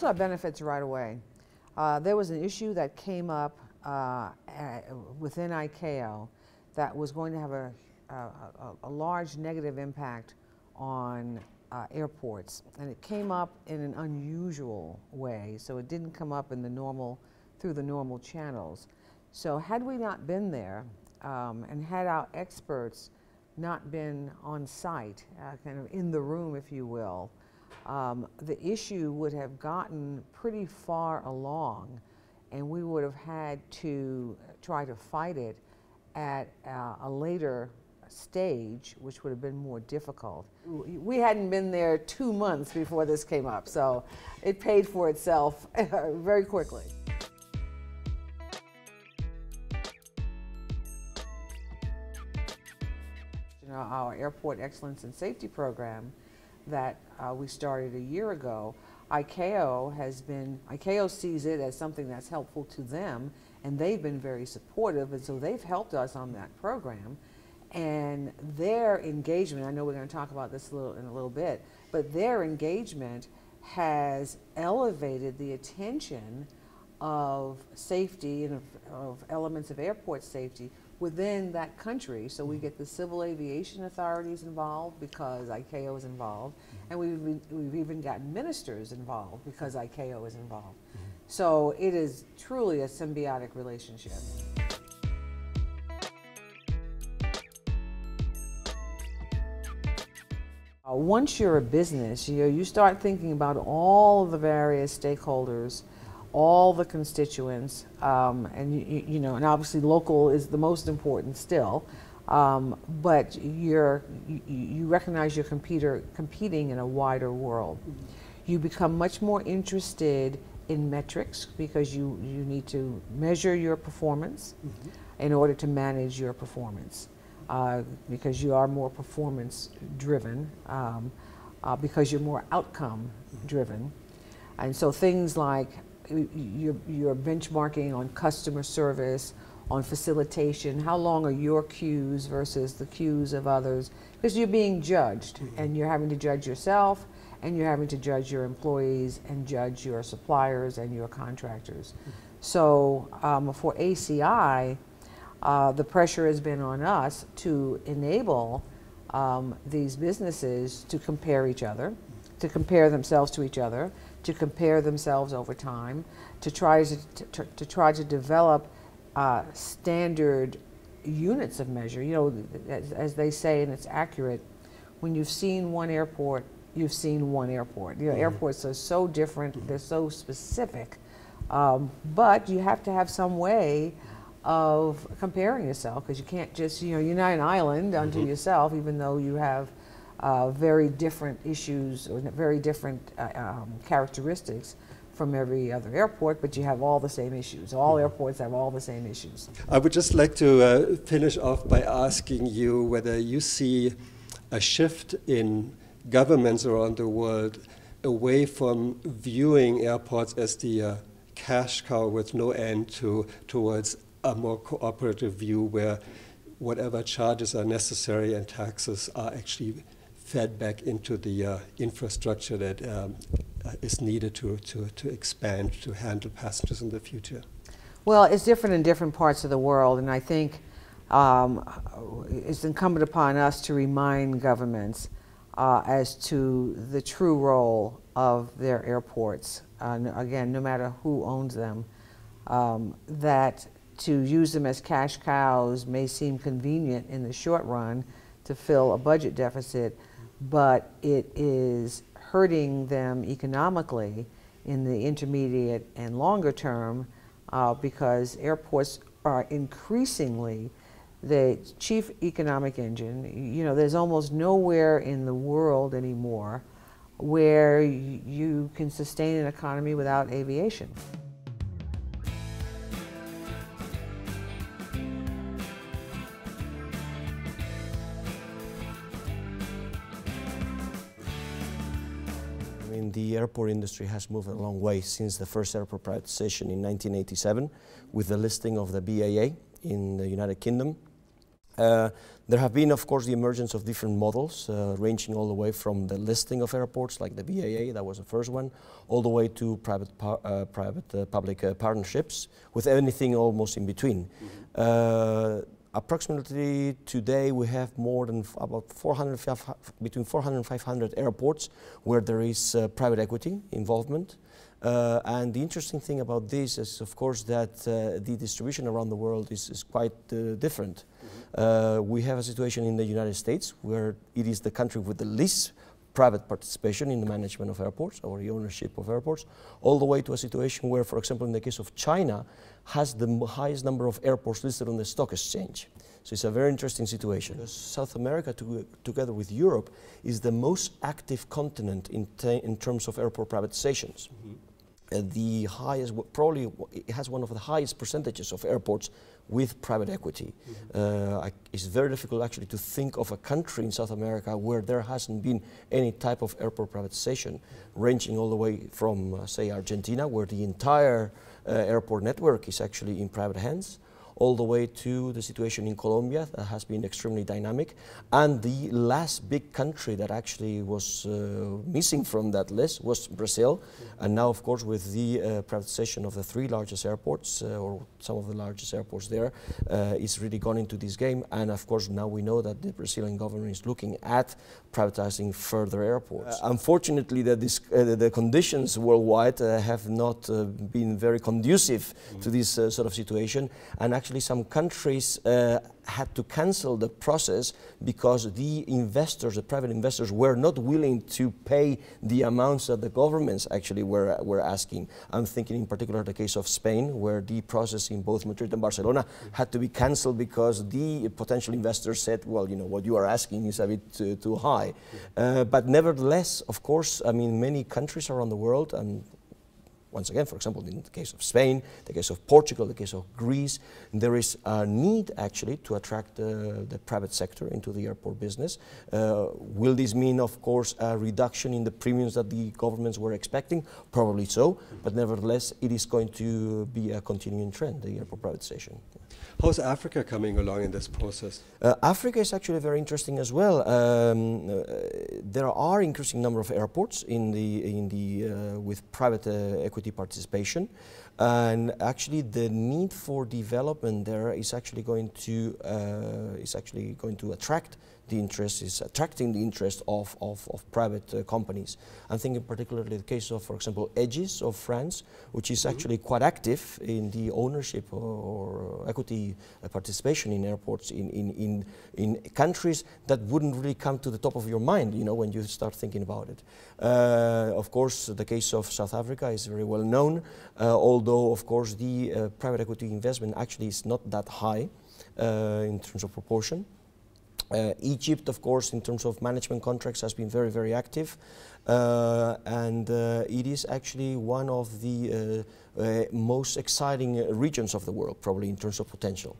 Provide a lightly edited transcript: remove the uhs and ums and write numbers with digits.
saw benefits right away. There was an issue that came up within ICAO that was going to have a large negative impact on airports, and it came up in an unusual way, so it didn't come up in through the normal channels. So had we not been there and had our experts not been on site, kind of in the room, if you will, the issue would have gotten pretty far along, and we would have had to try to fight it at a later stage, which would have been more difficult. We hadn't been there 2 months before this came up, so it paid for itself very quickly. Our Airport Excellence and Safety Program that we started a year ago, ICAO sees it as something that's helpful to them, and they've been very supportive, and so they've helped us on that program. And their engagement, I know we're going to talk about this in a little bit, but their engagement has elevated the attention of safety and of elements of airport safety within that country. So we get the civil aviation authorities involved because ICAO is involved, and we've even gotten ministers involved because ICAO is involved. So it is truly a symbiotic relationship. Once you're a business, you start thinking about all the various stakeholders, all the constituents, and and obviously local is the most important still, but you recognize you're competing in a wider world. You become much more interested in metrics because you need to measure your performance in order to manage your performance. Because you are more performance driven, because you're more outcome driven. And so things like you're benchmarking on customer service, on facilitation, how long are your queues versus the queues of others, because you're being judged, and you're having to judge yourself, and you're having to judge your employees, and judge your suppliers and your contractors. So for ACI, the pressure has been on us to enable these businesses to compare each other, to compare themselves to each other, to compare themselves over time, to try to develop standard units of measure. As they say, and it's accurate, when you've seen one airport, you've seen one airport. Airports are so different, they're so specific, but you have to have some way of comparing yourself, because you can't just, you're not an island unto yourself, even though you have very different issues or very different characteristics from every other airport, but you have all the same issues. All airports have all the same issues. I would just like to finish off by asking you whether you see a shift in governments around the world away from viewing airports as the cash cow with no end towards a more cooperative view where whatever charges are necessary and taxes are actually fed back into the infrastructure that is needed to expand, to handle passengers in the future. Well, it's different in different parts of the world, and I think it's incumbent upon us to remind governments as to the true role of their airports. Again, no matter who owns them, that to use them as cash cows may seem convenient in the short run to fill a budget deficit, but it is hurting them economically in the intermediate and longer term, because airports are increasingly the chief economic engine. There's almost nowhere in the world anymore where you can sustain an economy without aviation. The airport industry has moved a long way since the first airport privatization in 1987 with the listing of the BAA in the United Kingdom. There have been, of course, the emergence of different models, ranging all the way from the listing of airports, like the BAA, that was the first one, all the way to private-public partnerships, with anything almost in between. Approximately today we have more than between 400 and 500 airports where there is private equity involvement. And the interesting thing about this is, of course, that the distribution around the world is quite different. We have a situation in the United States where it is the country with the least private participation in the management of airports or the ownership of airports, all the way to a situation where, for example, in the case of China, has the highest number of airports listed on the stock exchange. So it's a very interesting situation. South America, together with Europe, is the most active continent in terms of airport privatizations. The highest, probably it has one of the highest percentages of airports with private equity. It's very difficult actually to think of a country in South America where there hasn't been any type of airport privatization, ranging all the way from, say, Argentina, where the entire airport network is actually in private hands, all the way to the situation in Colombia that has been extremely dynamic. And the last big country that actually was missing from that list was Brazil. And now, of course, with the privatization of the 3 largest airports, or some of the largest airports there, it's really gone into this game. And of course, now we know that the Brazilian government is looking at privatizing further airports. Unfortunately, the conditions worldwide have not been very conducive to this sort of situation. And actually, some countries had to cancel the process because the investors, the private investors, were not willing to pay the amounts that the governments actually were asking. I'm thinking in particular the case of Spain, where the process in both Madrid and Barcelona had to be cancelled because the potential investors said, well, you know, what you are asking is a bit too high. But nevertheless, of course, I mean, many countries around the world, and once again, for example, in the case of Spain, the case of Portugal, the case of Greece, there is a need actually to attract the private sector into the airport business. Will this mean, of course, a reduction in the premiums that the governments were expecting? Probably so, but nevertheless, it is going to be a continuing trend, the airport privatization. How's Africa coming along in this process? Africa is actually very interesting as well. There are increasing number of airports with private equity participation, and actually the need for development there is actually going to attract the interest, is attracting the interest of private companies. I'm thinking particularly the case of, for example, Aegis of France, which is actually quite active in the ownership or equity participation in airports in countries that wouldn't really come to the top of your mind, you know, when you start thinking about it. Of course, the case of South Africa is very well known, although, of course, the private equity investment actually is not that high in terms of proportion. Egypt, of course, in terms of management contracts, has been very, very active, and it is actually one of the most exciting regions of the world, probably in terms of potential.